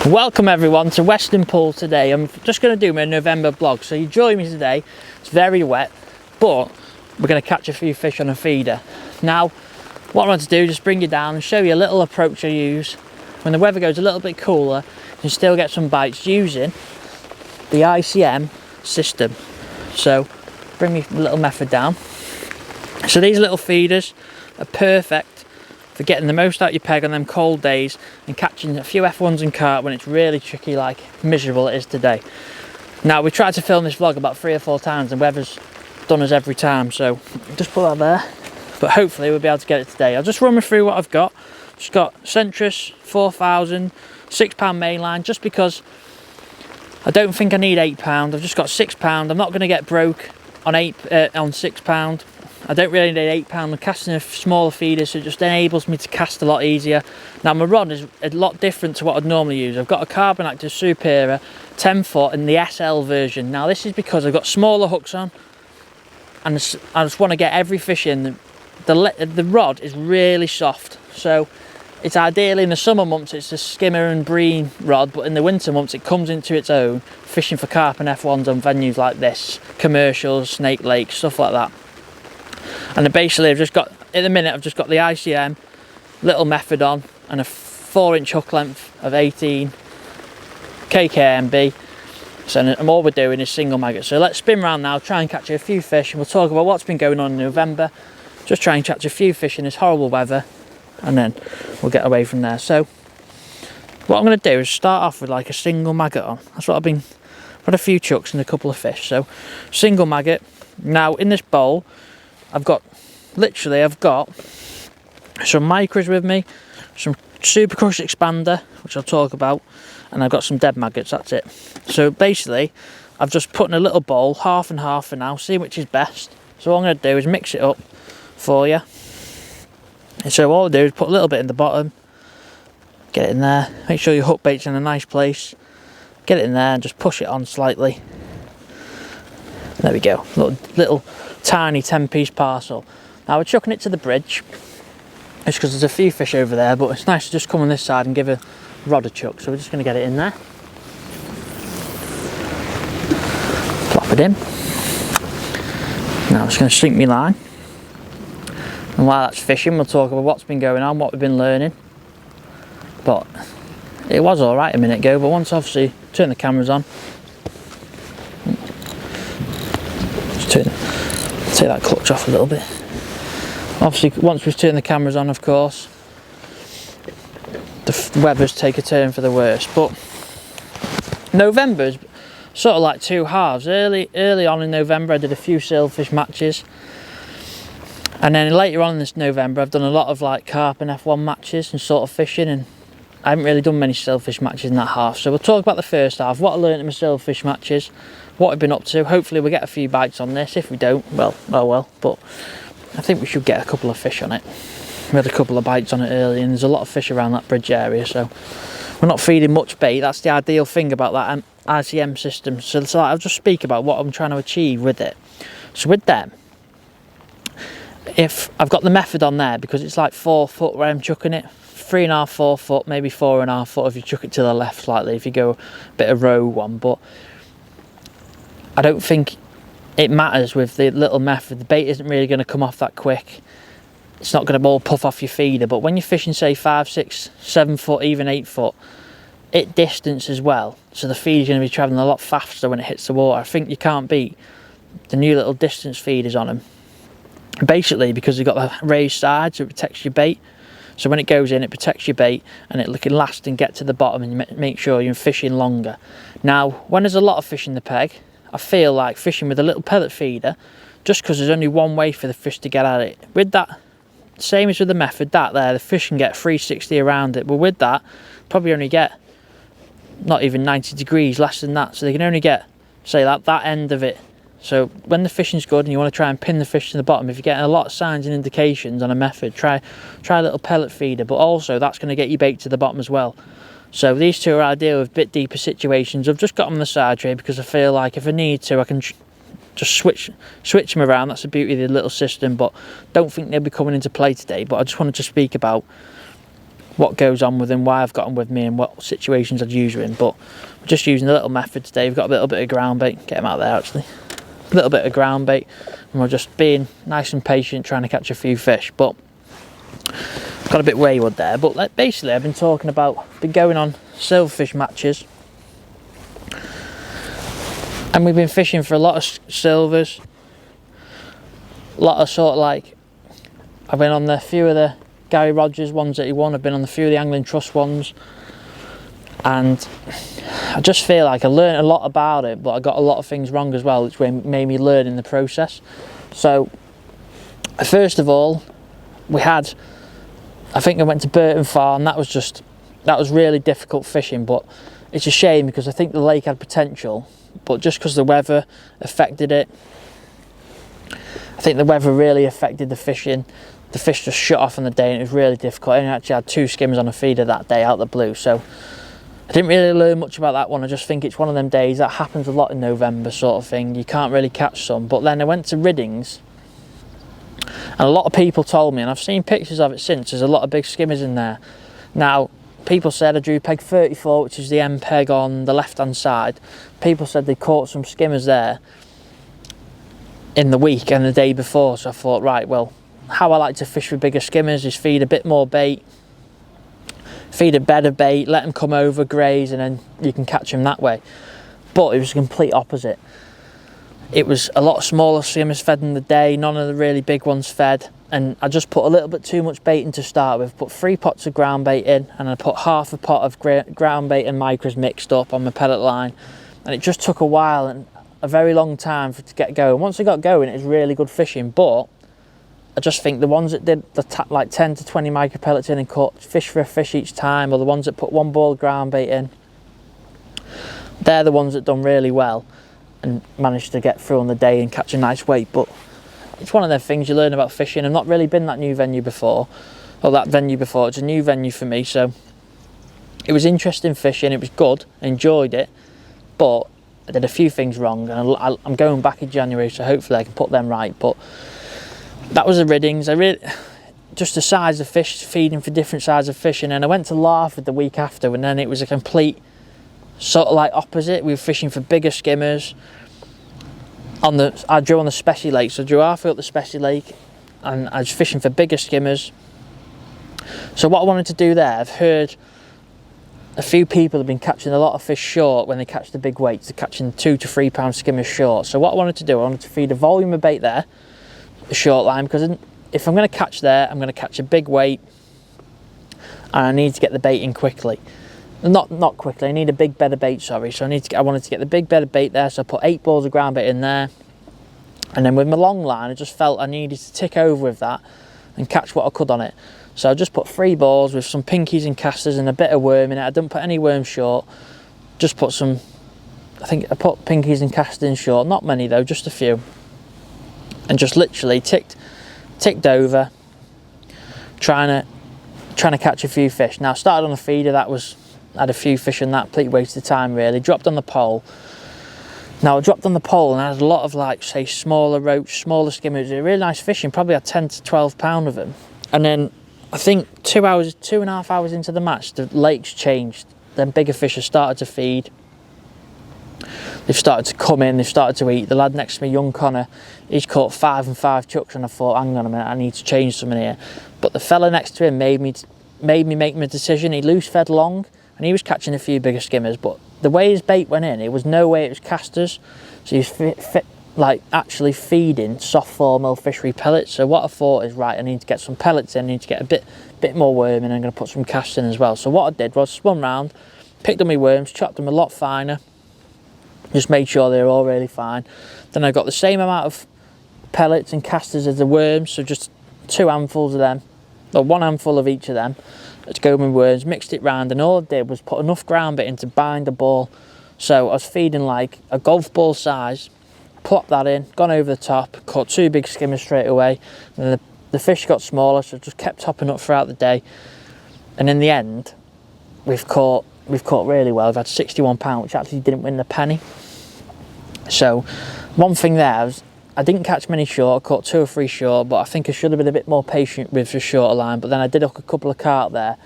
Welcome everyone to Weston Pool today. I'm just going to do my November vlog, so you join me today. It's very wet, but we're going to catch a few fish on a feeder. Now, what I want to do is just bring you down and show you a little approach I use when the weather goes a little bit cooler and still get some bites using the ICM system. So, bring me a little method down. So these little feeders are perfect for getting the most out of your peg on them cold days and catching a few F1s and carp when it's really tricky, like miserable it is today. Now, we tried to film this vlog about 3 or 4 times and weather's done us every time, so just put that there. But hopefully we'll be able to get it today. I'll just run me through what I've got. Just got Centris 4000, £6 mainline, just because I don't think I need £8. I've just got £6. I'm not going to get broke on £6. I don't really need £8. I'm casting a smaller feeder, so it just enables me to cast a lot easier. Now, my rod is a lot different to what I'd normally use. I've got a Carbon Active Superior 10 foot in the SL version. Now, this is because I've got smaller hooks on and I just want to get every fish in. The rod is really soft, so it's ideally in the summer months it's a skimmer and bream rod, but in the winter months it comes into its own, fishing for carp and F1s on venues like this, commercials, Snake Lakes, stuff like that. And basically I've just got, at the minute I've just got the ICM, little method on, and a 4-inch hook length of 18 KKMB. So, and all we're doing is single maggot. So let's spin round now, try and catch a few fish, and we'll talk about what's been going on in November. Just try and catch a few fish in this horrible weather, and then we'll get away from there. So what I'm going to do is start off with like a single maggot on. That's what I've had a few chucks and a couple of fish. So single maggot. Now in this bowl I've got some micros with me, some Super Crush Expander, which I'll talk about, and I've got some dead maggots, that's it. So basically, I've just put in a little bowl, half and half for now, see which is best. So what I'm going to do is mix it up for you. And so all I do is put a little bit in the bottom, get it in there, make sure your hook bait's in a nice place, get it in there and just push it on slightly. There we go, little tiny 10-piece parcel. Now we're chucking it to the bridge, just because there's a few fish over there, but it's nice to just come on this side and give a rod a chuck. So we're just going to get it in there, plop it in. Now I'm just going to sink my line, and while that's fishing we'll talk about what's been going on, what we've been learning. But it was alright a minute ago, but once obviously turn the cameras on, take that clutch off a little bit. Obviously once we've turned the cameras on, of course, the weathers take a turn for the worse. But November's sort of like 2 halves. Early on in November I did a few Silverfish matches, and then later on in this November I've done a lot of like carp and F1 matches and sort of fishing, and I haven't really done many Silverfish matches in that half. So we'll talk about the first half, what I learned in my Silverfish matches, what I've been up to. Hopefully we'll get a few bites on this. If we don't, well, oh well, but I think we should get a couple of fish on it. We had a couple of bites on it early, and there's a lot of fish around that bridge area, so we're not feeding much bait. That's the ideal thing about that ICM system. So I'll just speak about what I'm trying to achieve with it. So with them, if I've got the method on there, because it's like 4 foot where I'm chucking it, 3.5, 4 foot, maybe 4.5 foot if you chuck it to the left slightly, if you go a bit of row one. But I don't think it matters with the little method. The bait isn't really going to come off that quick. It's not going to all puff off your feeder. But when you're fishing, say 5, 6, 7 foot, even 8 foot, it distance as well. So the feeder's going to be travelling a lot faster when it hits the water. I think you can't beat the new little distance feeders on them. Basically, because they've got the raised sides, it protects your bait. So when it goes in, it protects your bait, and it can last and get to the bottom, and you make sure you're fishing longer. Now, when there's a lot of fish in the peg, I feel like fishing with a little pellet feeder, just because there's only one way for the fish to get at it. With that, same as with the method, the fish can get 360 around it, but with that, probably only get not even 90 degrees, less than that, so they can only get, say, that end of it. So when the fishing's good and you want to try and pin the fish to the bottom, if you're getting a lot of signs and indications on a method, try a little pellet feeder, but also that's going to get your bait to the bottom as well. So these two are ideal with a bit deeper situations. I've just got them on the side tray because I feel like if I need to, I can just switch them around. That's the beauty of the little system, but don't think they'll be coming into play today. But I just wanted to speak about what goes on with them, why I've got them with me and what situations I'd use them in. But we're just using a little method today. We've got a little bit of ground bait, get them out there actually, a little bit of ground bait, and we're just being nice and patient trying to catch a few fish. But got a bit wayward there. But basically I've been talking about, been going on silverfish matches, and we've been fishing for a lot of silvers, a lot of sort of like, I've been on a few of the Gary Rogers ones that he won, I've been on a few of the Angling Trust ones, and I just feel like I learned a lot about it, but I got a lot of things wrong as well, which made me learn in the process. So first of all, I think I went to Burton Farm. That was really difficult fishing, but it's a shame because I think the lake had potential, but just because the weather affected it, I think the weather really affected the fishing. The fish just shut off on the day and it was really difficult. I only actually had 2 skimmers on a feeder that day out of the blue, so I didn't really learn much about that one. I just think it's one of them days that happens a lot in November sort of thing. You can't really catch some. But then I went to Riddings, and a lot of people told me, and I've seen pictures of it since, there's a lot of big skimmers in there. Now, people said I drew peg 34, which is the end peg on the left hand side. People said they caught some skimmers there in the week and the day before, so I thought, right, well, how I like to fish with bigger skimmers is feed a bit more bait, feed a bed of bait, let them come over, graze, and then you can catch them that way. But it was the complete opposite. It was a lot smaller skimmers fed in the day, none of the really big ones fed, and I just put a little bit too much bait in to start with. Put 3 pots of ground bait in, and I put half a pot of ground bait and micros mixed up on my pellet line, and it just took a while and a very long time for it to get going. Once I got going, it was really good fishing, but I just think the ones that did like 10 to 20 micro pellets in and caught fish for a fish each time, or the ones that put 1 ball of ground bait in, they're the ones that done really well and managed to get through on the day and catch a nice weight. But it's one of the things you learn about fishing. I've not really been that new venue before, or that venue before. It's a new venue for me, so it was interesting fishing. It was good, I enjoyed it, but I did a few things wrong, and I'm going back in January, so hopefully I can put them right. But that was the Riddings. Just the size of fish, feeding for different sizes of fish. And then I went to Larford the week after, and then it was a complete sort of like opposite. We were fishing for bigger skimmers. I drew on the Specie Lake, so I drew halfway up the Specie Lake, and I was fishing for bigger skimmers. So what I wanted to do there, I've heard a few people have been catching a lot of fish short when they catch the big weights. They're catching 2 to 3 pound skimmers short. So what I wanted to do, I wanted to feed a volume of bait there, a short line, because if I'm going to catch there, I'm going to catch a big weight, and I need to get the bait in quickly. Not quickly, I need a big bed of bait, sorry. So I wanted to get the big bed of bait there, so I put 8 balls of ground bait in there. And then with my long line, I just felt I needed to tick over with that and catch what I could on it. So I just put 3 balls with some pinkies and casters and a bit of worm in it. I didn't put any worm short, just put some, I think I put pinkies and casters in short, not many though, just a few. And just literally ticked over, trying to catch a few fish. Now I started on a feeder, had a few fish on that, complete waste of time really. Dropped on the pole. Now I dropped on the pole and I had a lot of, like, say, smaller roach, smaller skimmers. They were really nice fishing, probably had 10 to 12 pound of them. And then I think 2.5 hours into the match, the lake's changed. Then bigger fish have started to feed. They've started to come in, they've started to eat. The lad next to me, young Connor, he's caught 5 and 5 chucks, and I thought, hang on a minute, I need to change some in here. But the fella next to him made me make my decision. He loose fed long, and he was catching a few bigger skimmers, but the way his bait went in, it was no way it was casters. So he was actually feeding soft 4 mil fishery pellets. So what I thought is, right, I need to get some pellets in, I need to get a bit more worm in, and I'm going to put some casts in as well. So what I did was spun round, picked up my worms, chopped them a lot finer, just made sure they were all really fine. Then I got the same amount of pellets and casters as the worms, so just 2 handfuls of them, or 1 handful of each of them to go with my worms, mixed it round, and all I did was put enough ground bait in to bind the ball. So I was feeding like a golf ball size, plopped that in, gone over the top, caught 2 big skimmers straight away, and the fish got smaller, so I just kept topping up throughout the day. And in the end, we've caught really well. We've had 61 pound, which actually didn't win the penny. So one thing there was, I didn't catch many short, I caught 2 or 3 short, but I think I should have been a bit more patient with the shorter line. But then I did hook a couple of carp there,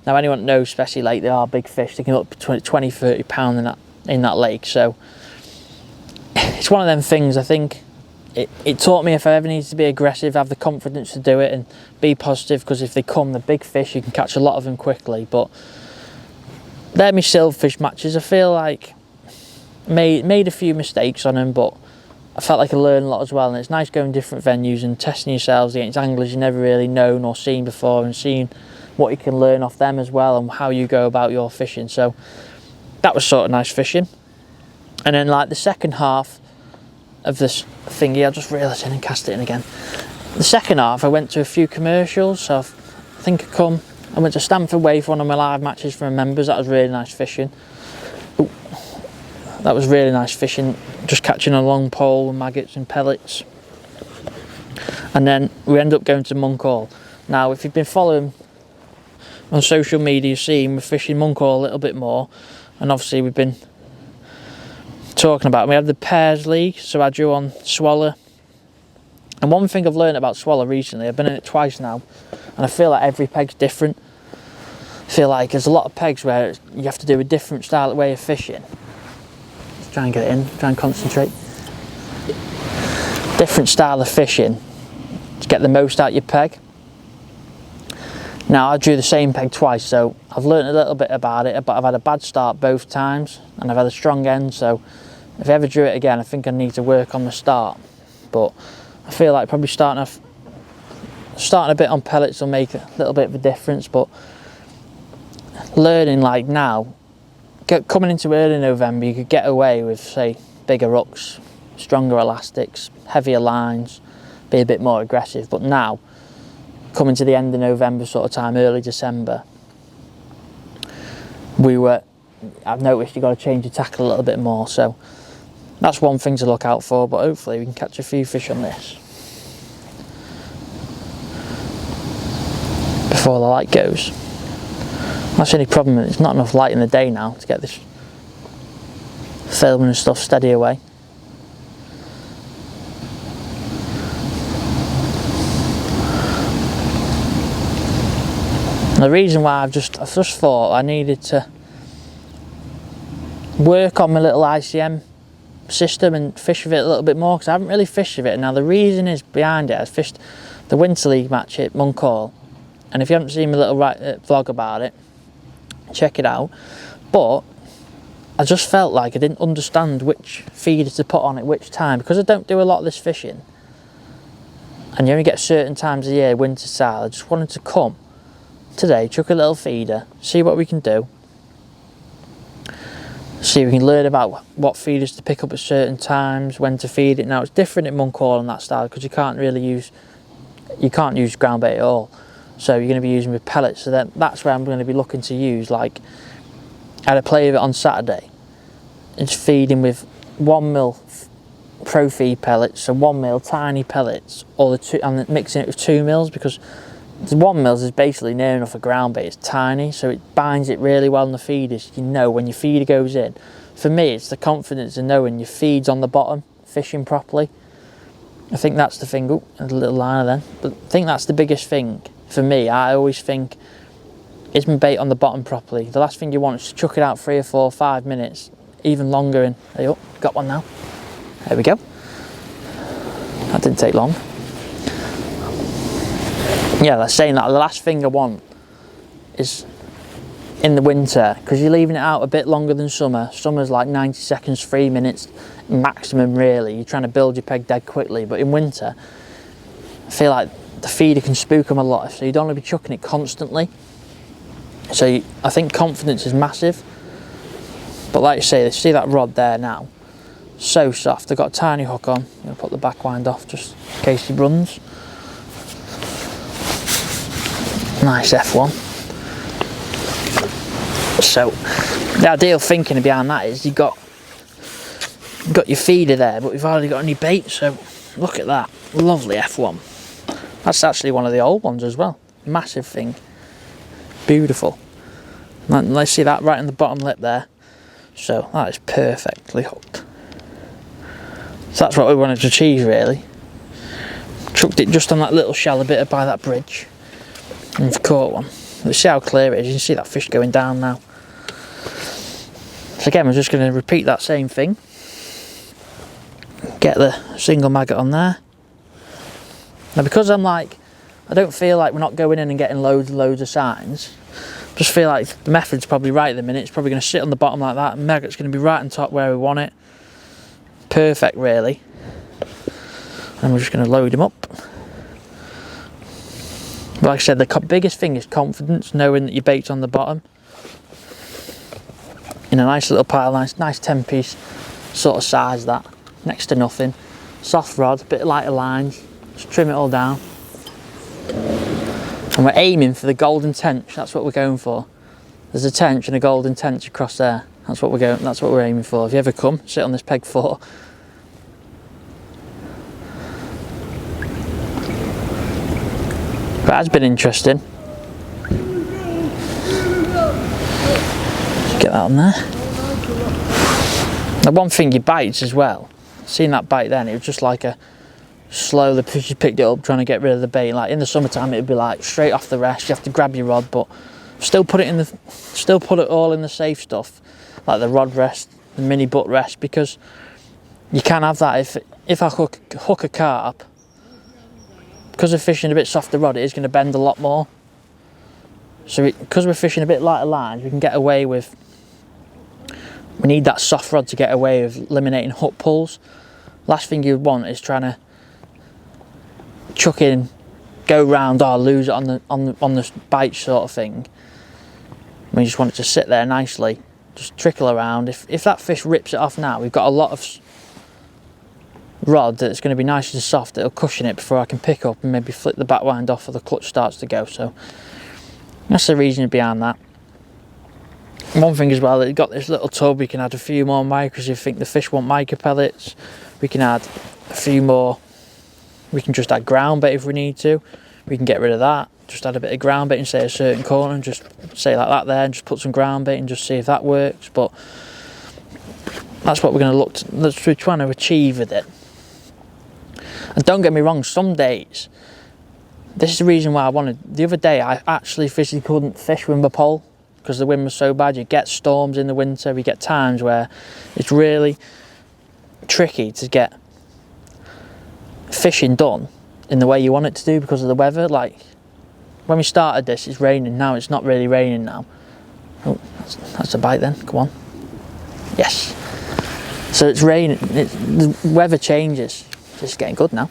Now anyone that knows Spessy Lake, they are big fish. They can up to 20, 30 pound in that lake. So it's one of them things. I think it taught me if I ever need to be aggressive, have the confidence to do it and be positive, because if they come, the big fish, you can catch a lot of them quickly. But they're my silverfish matches. I feel like made a few mistakes on them, but I felt like I learned a lot as well, and it's nice going different venues and testing yourselves against anglers you've never really known or seen before, and seeing what you can learn off them as well and how you go about your fishing. So that was sort of nice fishing. And then like the second half of this thingy, I just realised I didn't cast it in again. The second half I went to a few commercials, so I think I went to Stamford Way for one of my live matches for members. That was really nice fishing. Ooh, that was really nice fishing, just catching a long pole with maggots and pellets. And then we ended up going to Monk Hall. Now if you've been following on social media, you've seen we're fishing Monk Hall a little bit more, and obviously we've been talking about it. We have the Pairs League, so I drew on Swallow. And one thing I've learned about Swallow recently, I've been in it twice now, and I feel like every peg's different. I feel like there's a lot of pegs where you have to do a different style way of fishing. Let's try and get it in, try and concentrate. Different style of fishing to get the most out of your peg. Now I drew the same peg twice, so I've learned a little bit about it, but I've had a bad start both times and I've had a strong end, so if I ever drew it again I think I need to work on the start. But I feel like probably starting a bit on pellets will make a little bit of a difference. But learning like now, coming into early November, you could get away with say bigger hooks, stronger elastics, heavier lines, be a bit more aggressive. But now coming to the end of November sort of time, early December, I've noticed you've got to change your tackle a little bit more, so that's one thing to look out for. But hopefully we can catch a few fish on this before the light goes. That's the only problem, it's not enough light in the day now to get this filming and stuff steady away. And the reason why I've just thought I needed to work on my little ICM system and fish with it a little bit more, because I haven't really fished with it. Now the reason is behind it, I fished the Winter League match at Monk Hall, and if you haven't seen my little vlog about it, check it out. But I just felt like I didn't understand which feeder to put on at which time, because I don't do a lot of this fishing and you only get certain times of the year, winter style. I just wanted to come today, chuck a little feeder, see what we can do, see if we can learn about what feeders to pick up at certain times, when to feed it. Now it's different in Monk Hall on that style, because you can't use ground bait at all, so you're going to be using with pellets. So that's where I'm going to be looking to use, like I had a play of it on Saturday, it's feeding with 1mm pro feed pellets, so 1mm tiny pellets, or and mixing it with 2mm, because the 1mm is basically near enough a ground bait, it's tiny, so it binds it really well in the feeders. You know when your feeder goes in. For me, it's the confidence of knowing your feed's on the bottom, fishing properly. I think that's the thing. Oh, there's a little liner then. But I think that's the biggest thing for me. I always think, is my bait on the bottom properly? The last thing you want is to chuck it out 3 or 4 or 5 minutes, even longer, and hey, oh, got one now. There we go. That didn't take long. Yeah, that's saying that the last thing I want is in the winter, because you're leaving it out a bit longer than summer. Summer's like 90 seconds, 3 minutes maximum really. You're trying to build your peg dead quickly, but in winter I feel like the feeder can spook them a lot, so you don't want to be chucking it constantly. So I think confidence is massive. But like you say, see that rod there now, so soft. I've got a tiny hook on. I'm going to put the back wind off just in case he runs. Nice F1. So the ideal thinking behind that is you've got your feeder there, but we've hardly got any bait, so look at that, lovely F1. That's actually one of the old ones as well, massive thing, beautiful. And let's see that right in the bottom lip there, so that is perfectly hooked. So that's what we wanted to achieve really. Chucked it just on that little shallow bit by that bridge, and we've caught one. Let's see how clear it is. You can see that fish going down now. So again, we're just going to repeat that same thing. Get the single maggot on there. Now because I'm like, I don't feel like we're not going in and getting loads and loads of signs. Just feel like the method's probably right at the minute. It's probably going to sit on the bottom like that, and maggot's going to be right on top where we want it. Perfect, really. And we're just going to load him up. Like I said, the biggest thing is confidence, knowing that your bait's on the bottom. In a nice little pile, nice 10-piece sort of size, that. Next to nothing. Soft rod, bit lighter lines. Just trim it all down. And we're aiming for the golden tench. That's what we're going for. There's a tench and a golden tench across there. That's what we're aiming for. If you ever come, sit on this peg 4. But it has been interesting. Just get that on there. Now one thing, your bites as well. Seeing that bite then, it was just like a slow, the fish picked it up trying to get rid of the bait. Like in the summertime, it'd be like straight off the rest. You have to grab your rod, but still put it all in the safe stuff, like the rod rest, the mini butt rest, because you can have that if I hook a carp, because we're fishing a bit softer rod, it is going to bend a lot more. So because we're fishing a bit lighter lines, we can get away with. We need that soft rod to get away with eliminating hook pulls. Last thing you want is trying to chuck in, go round, or lose it on the bite sort of thing. We just want it to sit there nicely, just trickle around. If that fish rips it off now, we've got a lot of rod that's going to be nice and soft. It'll cushion it before I can pick up and maybe flip the back wind off or the clutch starts to go. So that's the reason behind that. One thing as well, that you've got this little tub. We can add a few more micros if you think the fish want micro pellets. We can add a few more. We can just add ground bait if we need to. We can get rid of that. Just add a bit of ground bait and say a certain corner and just say like that there and just put some ground bait and just see if that works. But that's what we're going to look to, that's what we're trying to achieve with it. And don't get me wrong, some days, this is the reason why I wanted, the other day I actually physically couldn't fish with my pole because the wind was so bad. You get storms in the winter, we get times where it's really tricky to get fishing done in the way you want it to do because of the weather. Like when we started this, it's raining now. It's not really raining now. Oh, that's a bite then. Come on. Yes. So it's raining. The weather changes. It's getting good now.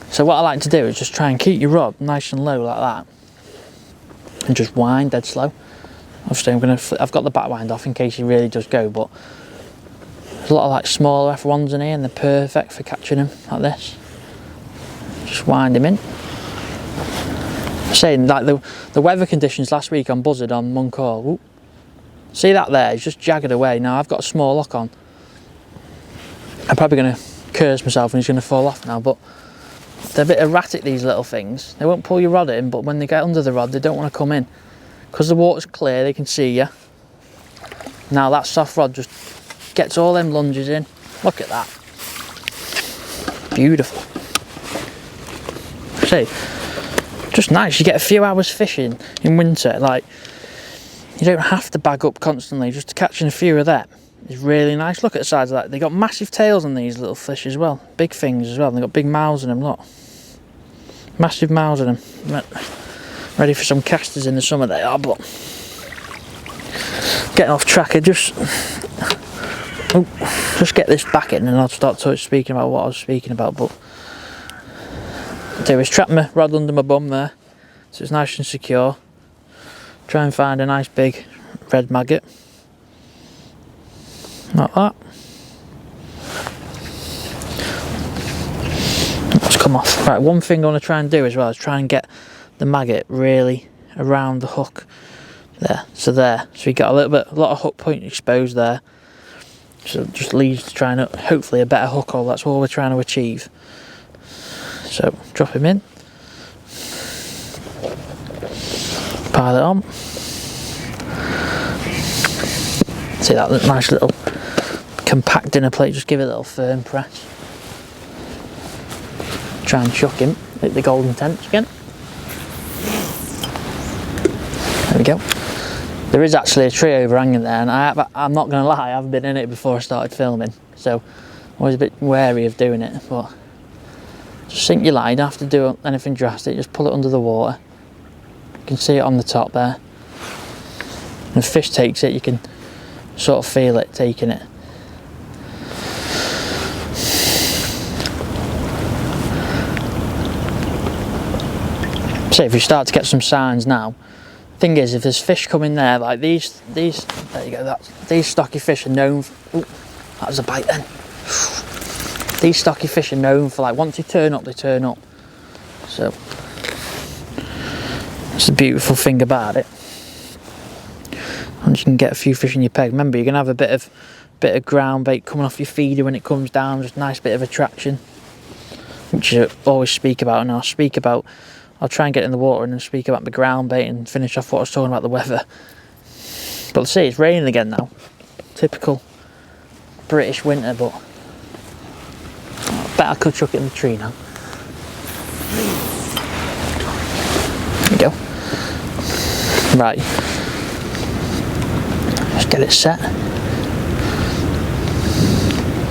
So what I like to do is just try and keep your rod nice and low like that, and just wind dead slow. Obviously, I've got the back wind off in case he really does go, but there's a lot of like smaller F1s in here, and they're perfect for catching them like this. Just wind him in. Saying like the weather conditions last week on Buzzard on Monk Hall. Whoop. See that there? It's just jagged away. Now I've got a small lock on. I'm probably going to curse myself and he's going to fall off now, but they're a bit erratic, these little things. They won't pull your rod in, but when they get under the rod, they don't want to come in. Because the water's clear, they can see you. Now that soft rod just gets all them lunges in. Look at that. Beautiful. See, just nice. You get a few hours fishing in winter. Like, you don't have to bag up constantly. Just catching a few of them is really nice. Look at the size of that. They got massive tails on these little fish as well. Big things as well. They got big mouths in them. Look, massive mouths in them. Ready for some casters in the summer they are, but getting off track. I just get this back in and I'll start speaking about what I was speaking about. But do is trap my rod under my bum there, so it's nice and secure. Try and find a nice big red maggot, like that. Let's come off. Right, one thing I want to try and do as well is try and get the maggot really around the hook there. So you got a lot of hook point exposed there. So it just leads to trying to hopefully a better hook hole. That's all we're trying to achieve. So drop him in, pile it on. See that nice little compact dinner plate, just give it a little firm press. Try and chuck him, hit the golden tench again. we go. There is actually a tree overhanging there, and I'm not going to lie, I haven't been in it before I started filming, so I'm always a bit wary of doing it, but just sink your line, you don't have to do anything drastic, just pull it under the water. You can see it on the top there. And if fish takes it, you can sort of feel it taking it. So if you start to get some signs now, thing is, if there's fish coming there, like these, there you go, these stocky fish are known for, ooh, that was a bite then. These stocky fish are known for, like, once they turn up, they turn up. So, that's the beautiful thing about it. And you can get a few fish in your peg. Remember, you're going to have a bit of ground bait coming off your feeder when it comes down, just a nice bit of attraction, which I always speak about, and I'll try and get in the water and then speak about the ground bait and finish off what I was talking about the weather. But see, it's raining again now. Typical British winter, but I bet I could chuck it in the tree now. There we go. Right. Let's get it set.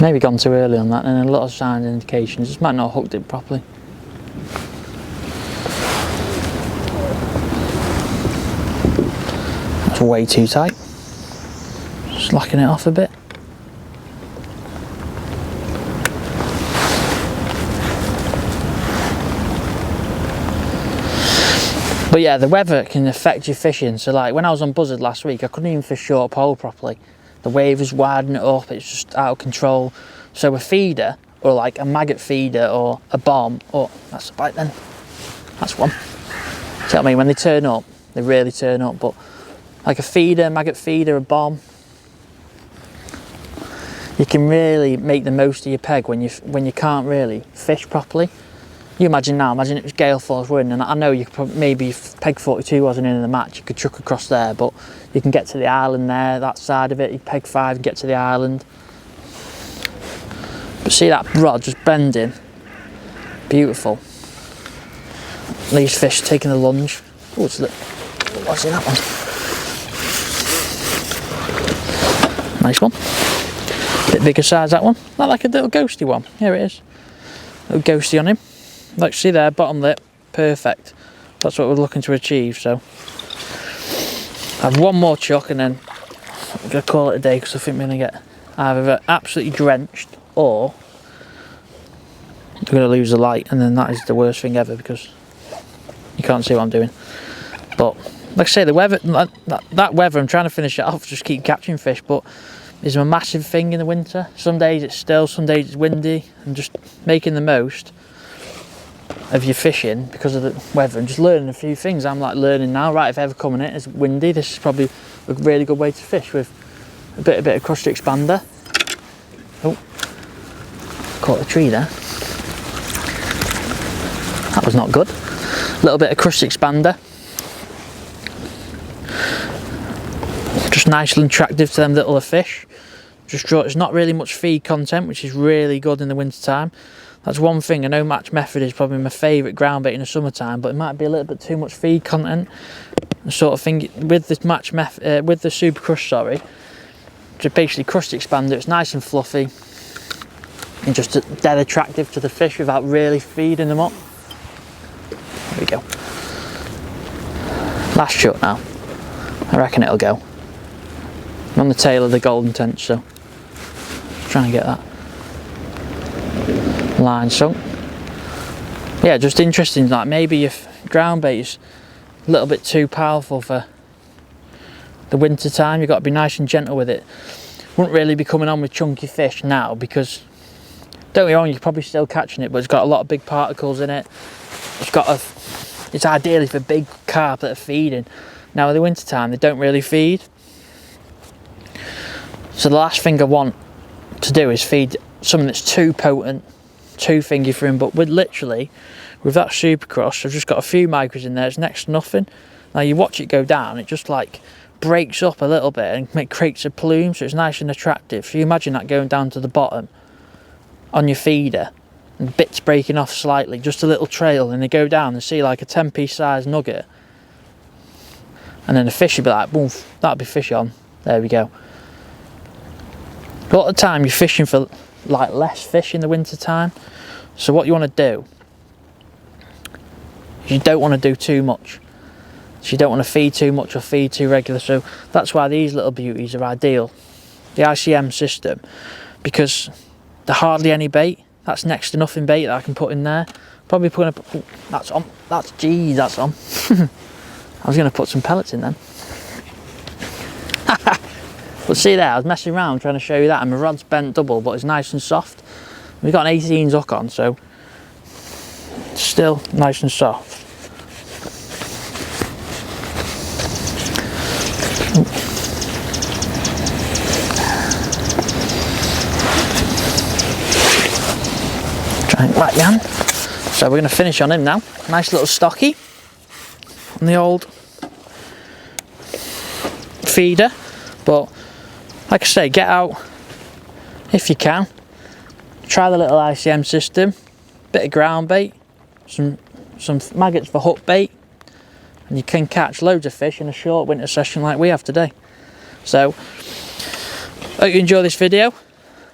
Maybe gone too early on that, and a lot of signs and indications. Just might not have hooked it properly. That's way too tight. Slacking it off a bit. But yeah, the weather can affect your fishing. So like when I was on Buzzard last week, I couldn't even fish short pole properly. The wave was widening it up, it's just out of control. So a feeder, or like a maggot feeder or a bomb, oh, that's a bite then. That's one. See what I mean? When they turn up, they really turn up. But like a feeder, maggot feeder, a bomb, you can really make the most of your peg when you can't really fish properly. You imagine now, imagine it was gale force wind, and I know you could probably, maybe if peg 42 wasn't in the match, you could chuck across there, but you can get to the island there, that side of it, you peg 5 and get to the island. But see that rod just bending, beautiful. These fish taking a lunge. Oh, what's in that one? Nice one. Bit bigger size that one. Not like a little ghosty one. Here it is. Little ghosty on him. Like, see there, bottom lip, perfect. That's what we're looking to achieve. So I have one more chuck and then I'm gonna call it a day, because I think we're gonna get either absolutely drenched or we're gonna lose the light, and then that is the worst thing ever because you can't see what I'm doing. But like I say, the weather, that weather, I'm trying to finish it off, just keep catching fish, but it's a massive thing in the winter. Some days it's still, some days it's windy, and just making the most of your fishing because of the weather and just learning a few things. I'm like learning now, right, if ever coming in it's windy, this is probably a really good way to fish with a bit of crusty expander. Oh, caught the tree there. That was not good. A little bit of crusty expander. Just nice and attractive to them little fish. Just draw, it's not really much feed content, which is really good in the winter time. That's one thing. I know match method is probably my favourite ground bait in the summertime, but it might be a little bit too much feed content. The sort of thing with this match method, with the super crush, sorry, just basically crusty expander. It's nice and fluffy and just dead attractive to the fish without really feeding them up. There we go. Last shot now. I reckon it'll go. I'm on the tail of the golden tench, so trying to get that line sunk. Yeah, just interesting, like maybe your ground bait is a little bit too powerful for the winter time. You've got to be nice and gentle with it. Wouldn't really be coming on with chunky fish now, because don't get me wrong, you're probably still catching it, but it's got a lot of big particles in it. It's ideally for big carp that are feeding. Now in the winter time they don't really feed, so the last thing I want to do is feed something that's too potent, too thingy for him. But with that super crush, I've just got a few micros in there, it's next to nothing. Now you watch it go down, it just like breaks up a little bit and creates a plume, so it's nice and attractive. So you imagine that going down to the bottom on your feeder and bits breaking off slightly, just a little trail, and they go down and see like a 10p size nugget, and then the fish will be like, boom, that'll be fish on. There we go. A lot of the time you're fishing for like less fish in the winter time, so what you want to do is you don't want to do too much. So you don't want to feed too much or feed too regular, so that's why these little beauties are ideal. The ICM system, because they're hardly any bait. That's next to nothing bait that I can put in there. Probably putting a, oh, that's on, that's, geez, that's on. I was going to put some pellets in then. But see there, I was messing around trying to show you that, and my rod's bent double, but it's nice and soft. We've got an 18s hook on, so it's still nice and soft. Try and whack yan. So we're going to finish on him now. Nice little stocky on the old feeder, but like I say, get out if you can. Try the little ICM system, bit of ground bait, some maggots for hook bait, and you can catch loads of fish in a short winter session like we have today. So hope you enjoy this video,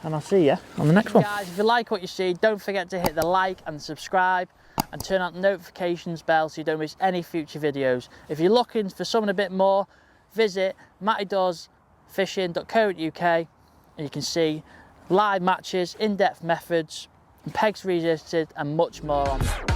and I'll see you on the next one. Guys, if you like what you see, don't forget to hit the like and subscribe and turn on the notifications bell so you don't miss any future videos. If you're looking for something a bit more, visit mattydoesfishing.co.uk and you can see live matches, in-depth methods, pegs resisted and much more on there.